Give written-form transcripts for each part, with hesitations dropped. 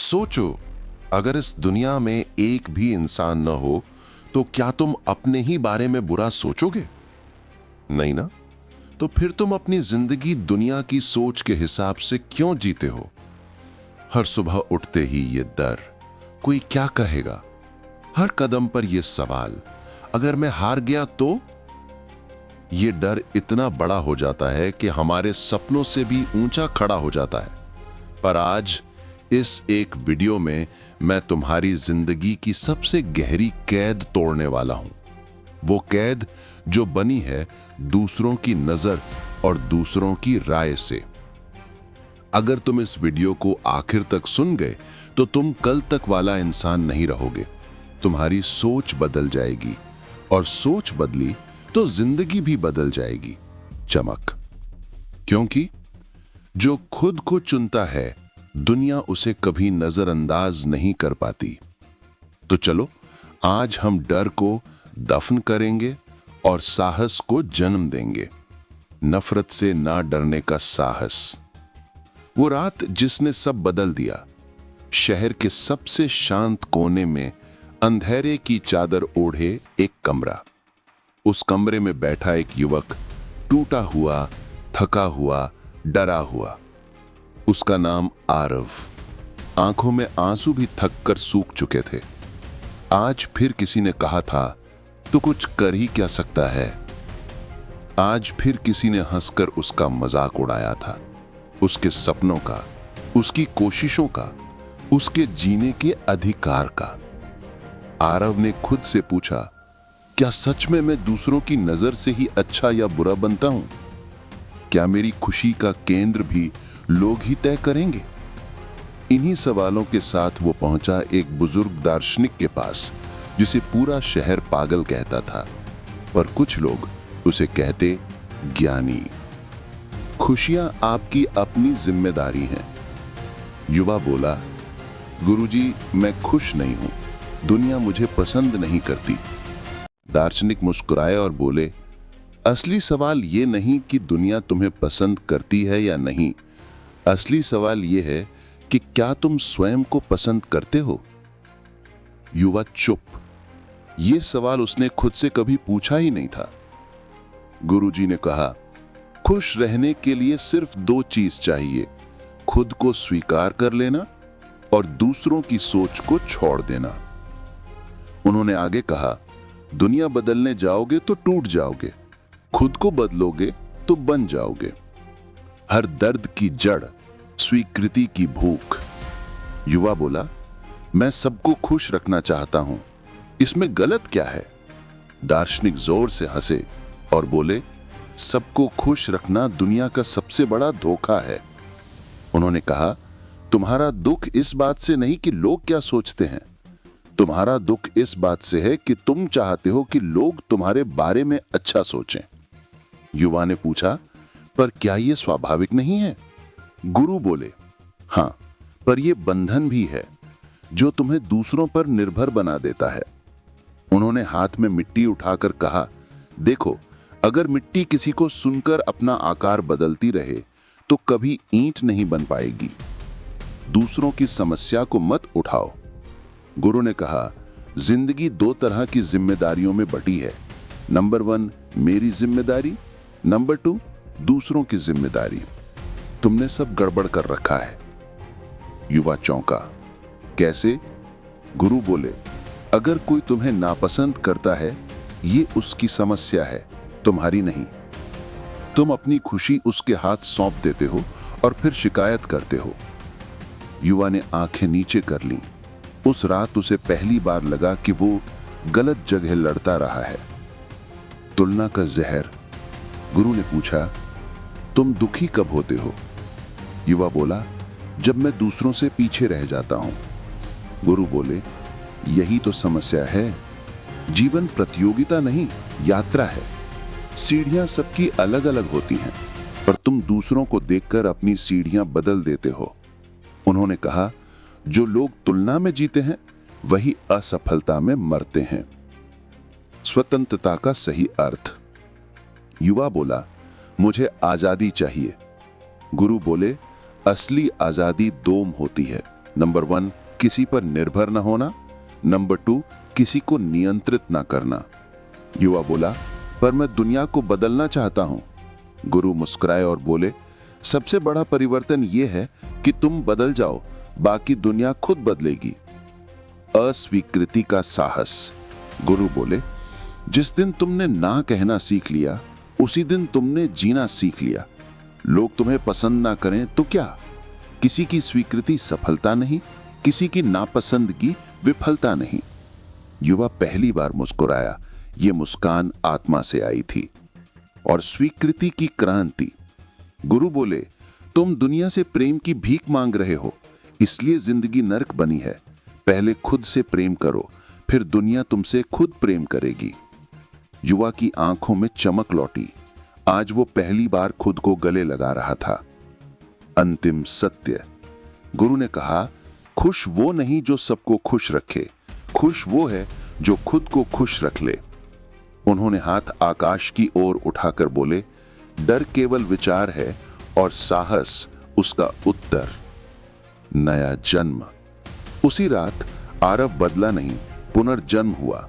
सोचो, अगर इस दुनिया में एक भी इंसान न हो तो क्या तुम अपने ही बारे में बुरा सोचोगे? नहीं ना? तो फिर तुम अपनी जिंदगी दुनिया की सोच के हिसाब से क्यों जीते हो? हर सुबह उठते ही ये डर, कोई क्या कहेगा? हर कदम पर ये सवाल, अगर मैं हार गया तो? ये डर इतना बड़ा हो जाता है कि हमारे सपनों से भी ऊंचा खड़ा हो जाता है। पर आज इस एक वीडियो में मैं तुम्हारी जिंदगी की सबसे गहरी कैद तोड़ने वाला हूं। वो कैद जो बनी है दूसरों की नजर और दूसरों की राय से। अगर तुम इस वीडियो को आखिर तक सुन गए तो तुम कल तक वाला इंसान नहीं रहोगे। तुम्हारी सोच बदल जाएगी और सोच बदली तो जिंदगी भी बदल जाएगी। चमक, क्योंकि जो खुद को चुनता है दुनिया उसे कभी नजरअंदाज नहीं कर पाती। तो चलो आज हम डर को दफन करेंगे और साहस को जन्म देंगे। नफरत से ना डरने का साहस। वो रात जिसने सब बदल दिया। शहर के सबसे शांत कोने में अंधेरे की चादर ओढ़े एक कमरा। उस कमरे में बैठा एक युवक, टूटा हुआ, थका हुआ, डरा हुआ। उसका नाम आरव। आंखों में आंसू भी थक कर सूख चुके थे। आज फिर किसी ने कहा था तो कुछ कर ही क्या सकता है। आज फिर किसी ने हंसकर उसका मजाक उड़ाया था, उसके सपनों का, उसकी कोशिशों का, उसके जीने के अधिकार का। आरव ने खुद से पूछा, क्या सच में मैं दूसरों की नजर से ही अच्छा या बुरा बनता हूं? क्या मेरी खुशी का केंद्र भी लोग ही तय करेंगे? इन्हीं सवालों के साथ वो पहुंचा एक बुजुर्ग दार्शनिक के पास, जिसे पूरा शहर पागल कहता था, पर कुछ लोग उसे कहते ज्ञानी। खुशियां आपकी अपनी जिम्मेदारी हैं। युवा बोला, गुरुजी, मैं खुश नहीं हूं, दुनिया मुझे पसंद नहीं करती। दार्शनिक मुस्कुराए और बोले, असली सवाल ये नहीं कि दुनिया तुम्हें पसंद करती है या नहीं। असली सवाल ये है कि क्या तुम स्वयं को पसंद करते हो? युवा चुप। ये सवाल उसने खुद से कभी पूछा ही नहीं था। गुरुजी ने कहा, खुश रहने के लिए सिर्फ दो चीज चाहिए, खुद को स्वीकार कर लेना और दूसरों की सोच को छोड़ देना। उन्होंने आगे कहा, दुनिया बदलने जाओगे तो टूट जाओगे, खुद को बदलोगे तो बन जाओगे। हर दर्द की जड़ स्वीकृति की भूख। युवा बोला, मैं सबको खुश रखना चाहता हूं, इसमें गलत क्या है? दार्शनिक जोर से हंसे और बोले, सबको खुश रखना दुनिया का सबसे बड़ा धोखा है। उन्होंने कहा, तुम्हारा दुख इस बात से नहीं कि लोग क्या सोचते हैं, तुम्हारा दुख इस बात से है कि तुम चाहते हो कि लोग तुम्हारे बारे में अच्छा सोचें। युवा ने पूछा, पर क्या यह स्वाभाविक नहीं है? गुरु बोले, हां, पर यह बंधन भी है जो तुम्हें दूसरों पर निर्भर बना देता है। उन्होंने हाथ में मिट्टी उठाकर कहा, देखो, अगर मिट्टी किसी को सुनकर अपना आकार बदलती रहे तो कभी ईंट नहीं बन पाएगी। दूसरों की समस्या को मत उठाओ। गुरु ने कहा, जिंदगी दो तरह की जिम्मेदारियों में बटी है। नंबर 1 मेरी जिम्मेदारी, नंबर 2 दूसरों की जिम्मेदारी। तुमने सब गड़बड़ कर रखा है। युवा चौंका, कैसे? गुरु बोले, अगर कोई तुम्हें नापसंद करता है, ये उसकी समस्या है, तुम्हारी नहीं। तुम अपनी खुशी उसके हाथ सौंप देते हो और फिर शिकायत करते हो। युवा ने आंखें नीचे कर ली। उस रात उसे पहली बार लगा कि वो गलत जगह लड़ता रहा है। तुलना का जहर। गुरु ने पूछा, तुम दुखी कब होते हो? युवा बोला, जब मैं दूसरों से पीछे रह जाता हूं। गुरु बोले, यही तो समस्या है। जीवन प्रतियोगिता नहीं, यात्रा है। सीढ़ियां सबकी अलग अलग होती हैं, पर तुम दूसरों को देखकर अपनी सीढ़ियां बदल देते हो। उन्होंने कहा, जो लोग तुलना में जीते हैं वही असफलता में मरते हैं। स्वतंत्रता का सही अर्थ। युवा बोला, मुझे आजादी चाहिए। गुरु बोले, असली आजादी दोम होती है, नंबर 1, किसी पर निर्भर न होना। नंबर 2, किसी को नियंत्रित न करना। युवा बोला, पर मैं दुनिया को बदलना चाहता हूं। गुरु मुस्कुराए और बोले, सबसे बड़ा परिवर्तन यह है कि तुम बदल जाओ, बाकी दुनिया खुद बदलेगी। अस्वीकृति का साहस। गुरु बोले, जिस दिन तुमने ना कहना सीख लिया, उसी दिन तुमने जीना सीख लिया। लोग तुम्हें पसंद ना करें तो क्या? किसी की स्वीकृति सफलता नहीं, किसी की नापसंदगी विफलता नहीं। युवा पहली बार मुस्कुराया। ये मुस्कान आत्मा से आई थी। और स्वीकृति की क्रांति। गुरु बोले, तुम दुनिया से प्रेम की भीख मांग रहे हो, इसलिए जिंदगी नर्क बनी है। पहले खुद से प्रेम करो, फिर दुनिया तुमसे खुद प्रेम करेगी। युवा की आंखों में चमक लौटी। आज वो पहली बार खुद को गले लगा रहा था। अंतिम सत्य। गुरु ने कहा, खुश वो नहीं जो सबको खुश रखे, खुश वो है जो खुद को खुश रख ले। उन्होंने हाथ आकाश की ओर उठाकर बोले, डर केवल विचार है और साहस उसका उत्तर। नया जन्म। उसी रात आरव बदला नहीं, पुनर्जन्म हुआ।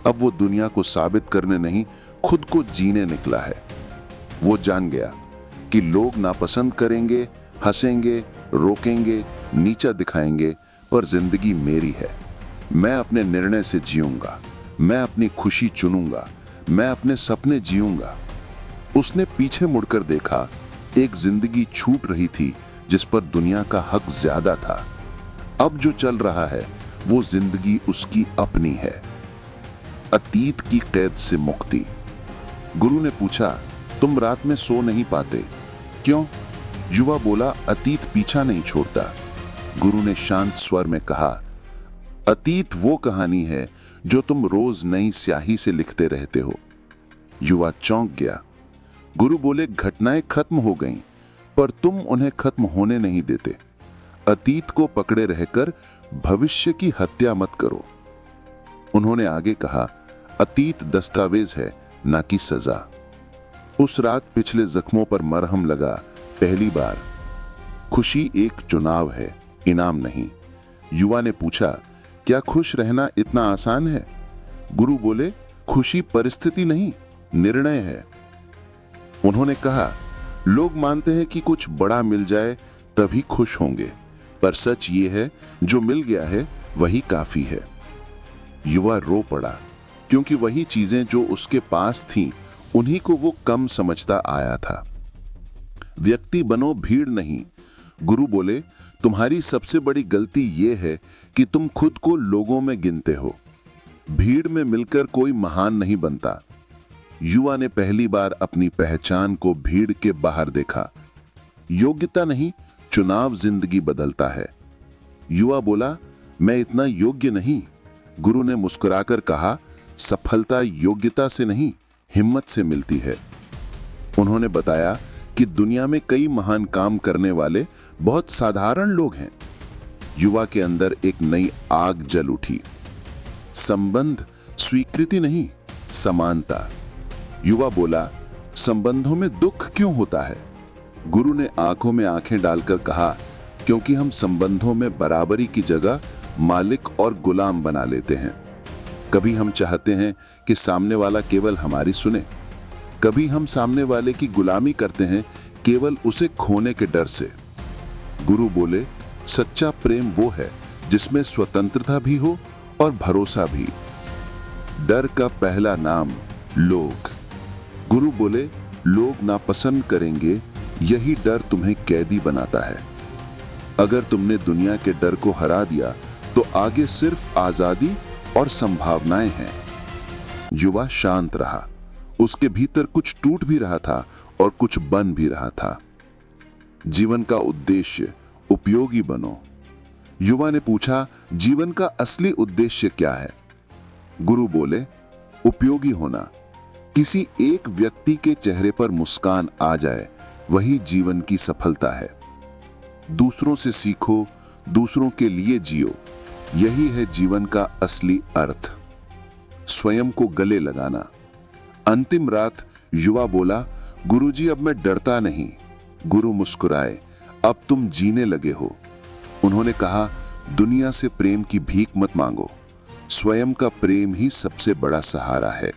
अब वो दुनिया को साबित करने नहीं, खुद को जीने निकला है। वो जान गया कि लोग नापसंद करेंगे, हंसेंगे, रोकेंगे, नीचा दिखाएंगे, पर जिंदगी मेरी है। मैं अपने निर्णय से जीऊंगा, मैं अपनी खुशी चुनूंगा, मैं अपने सपने जीऊंगा। उसने पीछे मुड़कर देखा, एक जिंदगी छूट रही थी जिस पर दुनिया का हक ज्यादा था। अब जो चल रहा है वो जिंदगी उसकी अपनी है। अतीत की कैद से मुक्ति। गुरु ने पूछा, तुम रात में सो नहीं पाते, क्यों? युवा बोला, अतीत पीछा नहीं छोड़ता। गुरु ने शांत स्वर में कहा, अतीत वो कहानी है जो तुम रोज नई स्याही से लिखते रहते हो। युवा चौंक गया। गुरु बोले, घटनाएं खत्म हो गईं, पर तुम उन्हें खत्म होने नहीं देते। अतीत को पकड़े रहकर भविष्य की हत्या मत करो। उन्होंने आगे कहा, अतीत दस्तावेज है, ना कि सजा। उस रात पिछले जख्मों पर मरहम लगा। पहली बार। खुशी एक चुनाव है, इनाम नहीं। युवा ने पूछा, क्या खुश रहना इतना आसान है? गुरु बोले, खुशी परिस्थिति नहीं, निर्णय है। उन्होंने कहा, लोग मानते हैं कि कुछ बड़ा मिल जाए तभी खुश होंगे, पर सच ये है, जो मिल गया है वही काफी है। युवा रो पड़ा, क्योंकि वही चीजें जो उसके पास थीं, उन्हीं को वो कम समझता आया था। व्यक्ति बनो, भीड़ नहीं। गुरु बोले, तुम्हारी सबसे बड़ी गलती ये है कि तुम खुद को लोगों में गिनते हो। भीड़ में मिलकर कोई महान नहीं बनता। युवा ने पहली बार अपनी पहचान को भीड़ के बाहर देखा। योग्यता नहीं, चुनाव जिंदगी बदलता है। युवा बोला, मैं इतना योग्य नहीं। गुरु ने मुस्कुराकर कहा, सफलता योग्यता से नहीं, हिम्मत से मिलती है। उन्होंने बताया कि दुनिया में कई महान काम करने वाले बहुत साधारण लोग हैं। युवा के अंदर एक नई आग जल उठी। संबंध स्वीकृति नहीं, समानता। युवा बोला, संबंधों में दुख क्यों होता है? गुरु ने आंखों में आंखें डालकर कहा, क्योंकि हम संबंधों में बराबरी की जगह मालिक और गुलाम बना लेते हैं। कभी हम चाहते हैं कि सामने वाला केवल हमारी सुने, कभी हम सामने वाले की गुलामी करते हैं केवल उसे खोने के डर से। गुरु बोले, सच्चा प्रेम वो है जिसमें स्वतंत्रता भी हो और भरोसा भी। डर का पहला नाम लोग। गुरु बोले, लोग नापसंद करेंगे, यही डर तुम्हें कैदी बनाता है। अगर तुमने दुनिया के डर को हरा दिया तो आगे सिर्फ आजादी और संभावनाएं हैं। युवा शांत रहा। उसके भीतर कुछ टूट भी रहा था और कुछ बन भी रहा था। जीवन का उद्देश्य, उपयोगी बनो। युवा ने पूछा, जीवन का असली उद्देश्य क्या है? गुरु बोले, उपयोगी होना। किसी एक व्यक्ति के चेहरे पर मुस्कान आ जाए, वही जीवन की सफलता है। दूसरों से सीखो, दूसरों के लिए जियो, यही है जीवन का असली अर्थ। स्वयं को गले लगाना। अंतिम रात युवा बोला, गुरुजी अब मैं डरता नहीं। गुरु मुस्कुराए, अब तुम जीने लगे हो। उन्होंने कहा, दुनिया से प्रेम की भीख मत मांगो, स्वयं का प्रेम ही सबसे बड़ा सहारा है।